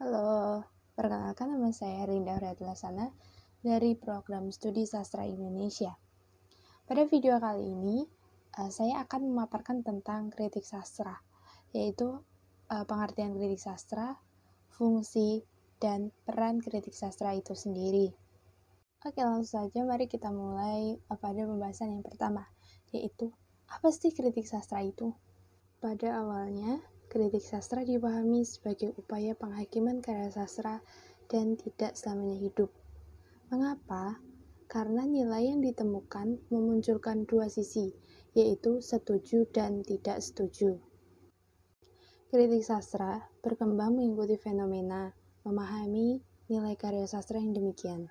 Halo, perkenalkan nama saya Rinda Huriyatlasana dari Program Studi Sastra Indonesia. Pada video kali ini, saya akan memaparkan tentang kritik sastra, yaitu pengertian kritik sastra, fungsi, dan peran kritik sastra itu sendiri. Oke, langsung saja mari kita mulai pada pembahasan yang pertama, yaitu apa sih kritik sastra itu? Pada awalnya, kritik sastra dipahami sebagai upaya penghakiman karya sastra dan tidak selamanya hidup. Mengapa? Karena nilai yang ditemukan memunculkan dua sisi, yaitu setuju dan tidak setuju. Kritik sastra berkembang mengikuti fenomena, memahami nilai karya sastra yang demikian.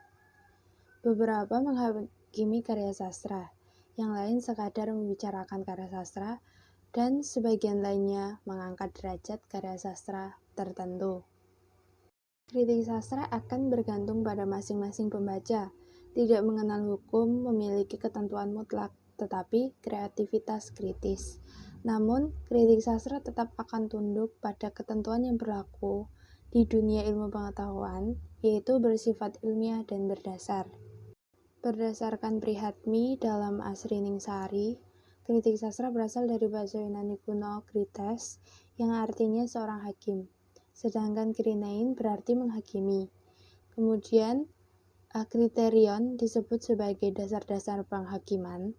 Beberapa menghakimi karya sastra, yang lain sekadar membicarakan karya sastra, dan sebagian lainnya mengangkat derajat karya sastra tertentu. Kritik sastra akan bergantung pada masing-masing pembaca, tidak mengenal hukum, memiliki ketentuan mutlak, tetapi kreativitas kritis. Namun, kritik sastra tetap akan tunduk pada ketentuan yang berlaku di dunia ilmu pengetahuan, yaitu bersifat ilmiah dan berdasar. Berdasarkan Prihatmi dalam Asriningsari, kritik sastra berasal dari bahasa Yunani kuno krites, yang artinya seorang hakim. Sedangkan krinein berarti menghakimi. Kemudian, kriterion disebut sebagai dasar-dasar penghakiman,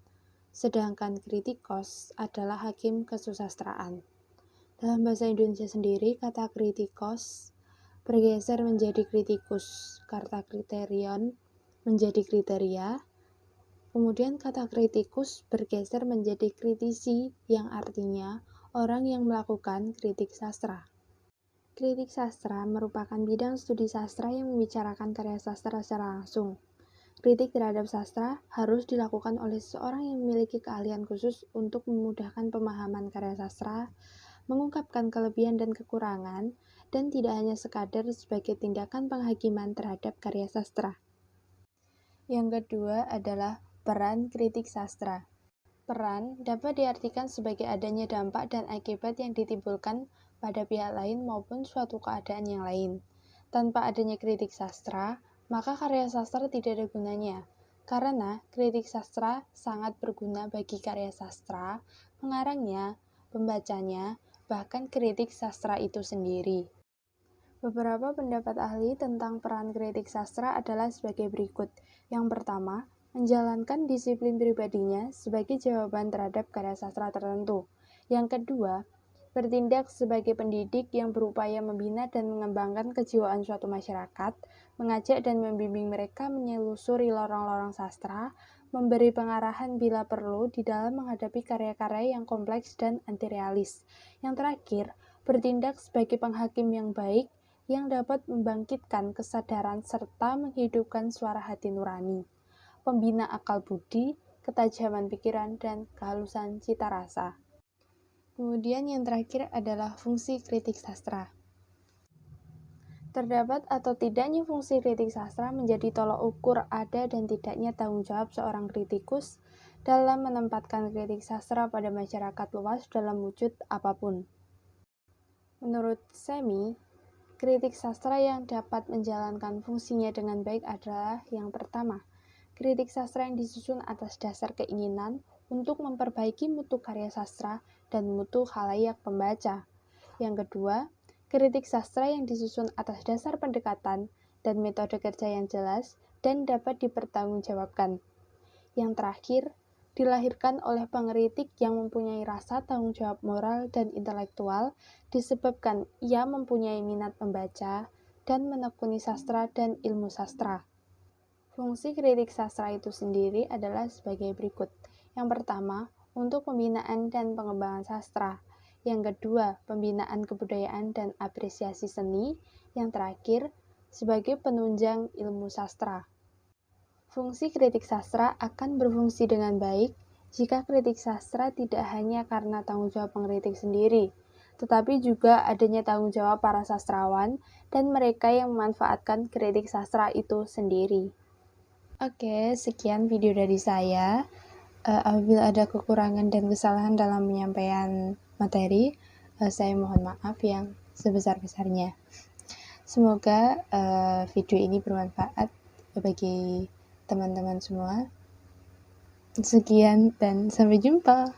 sedangkan kritikos adalah hakim kesusastraan. Dalam bahasa Indonesia sendiri, kata kritikos bergeser menjadi kritikus, kata kriterion menjadi kriteria, kemudian kata kritikus bergeser menjadi kritisi yang artinya orang yang melakukan kritik sastra. Kritik sastra merupakan bidang studi sastra yang membicarakan karya sastra secara langsung. Kritik terhadap sastra harus dilakukan oleh seseorang yang memiliki keahlian khusus untuk memudahkan pemahaman karya sastra, mengungkapkan kelebihan dan kekurangan, dan tidak hanya sekadar sebagai tindakan penghakiman terhadap karya sastra. Yang kedua adalah peran kritik sastra. Peran dapat diartikan sebagai adanya dampak dan akibat yang ditimbulkan pada pihak lain maupun suatu keadaan yang lain. Tanpa adanya kritik sastra, maka karya sastra tidak ada gunanya. Karena kritik sastra sangat berguna bagi karya sastra, pengarangnya, pembacanya, bahkan kritik sastra itu sendiri. Beberapa pendapat ahli tentang peran kritik sastra adalah sebagai berikut. Yang pertama, menjalankan disiplin pribadinya sebagai jawaban terhadap karya sastra tertentu. Yang kedua, bertindak sebagai pendidik yang berupaya membina dan mengembangkan kejiwaan suatu masyarakat, mengajak dan membimbing mereka menyelusuri lorong-lorong sastra, memberi pengarahan bila perlu di dalam menghadapi karya-karya yang kompleks dan antirealis. Yang terakhir, bertindak sebagai penghakim yang baik, yang dapat membangkitkan kesadaran serta menghidupkan suara hati nurani, pembina akal budi, ketajaman pikiran, dan kehalusan cita rasa. Kemudian yang terakhir adalah fungsi kritik sastra. Terdapat atau tidaknya fungsi kritik sastra menjadi tolok ukur ada dan tidaknya tanggung jawab seorang kritikus dalam menempatkan kritik sastra pada masyarakat luas dalam wujud apapun. Menurut Semi, kritik sastra yang dapat menjalankan fungsinya dengan baik adalah yang pertama, kritik sastra yang disusun atas dasar keinginan untuk memperbaiki mutu karya sastra dan mutu khalayak pembaca. Yang kedua, kritik sastra yang disusun atas dasar pendekatan dan metode kerja yang jelas dan dapat dipertanggungjawabkan. Yang terakhir, dilahirkan oleh pengkritik yang mempunyai rasa tanggung jawab moral dan intelektual disebabkan ia mempunyai minat membaca dan menekuni sastra dan ilmu sastra. Fungsi kritik sastra itu sendiri adalah sebagai berikut. Yang pertama, untuk pembinaan dan pengembangan sastra. Yang kedua, pembinaan kebudayaan dan apresiasi seni. Yang terakhir, sebagai penunjang ilmu sastra. Fungsi kritik sastra akan berfungsi dengan baik jika kritik sastra tidak hanya karena tanggung jawab pengkritik sendiri, tetapi juga adanya tanggung jawab para sastrawan dan mereka yang memanfaatkan kritik sastra itu sendiri. Oke, sekian video dari saya. Apabila ada kekurangan dan kesalahan dalam penyampaian materi, saya mohon maaf yang sebesar-besarnya. Semoga video ini bermanfaat bagi teman-teman semua. Sekian dan sampai jumpa.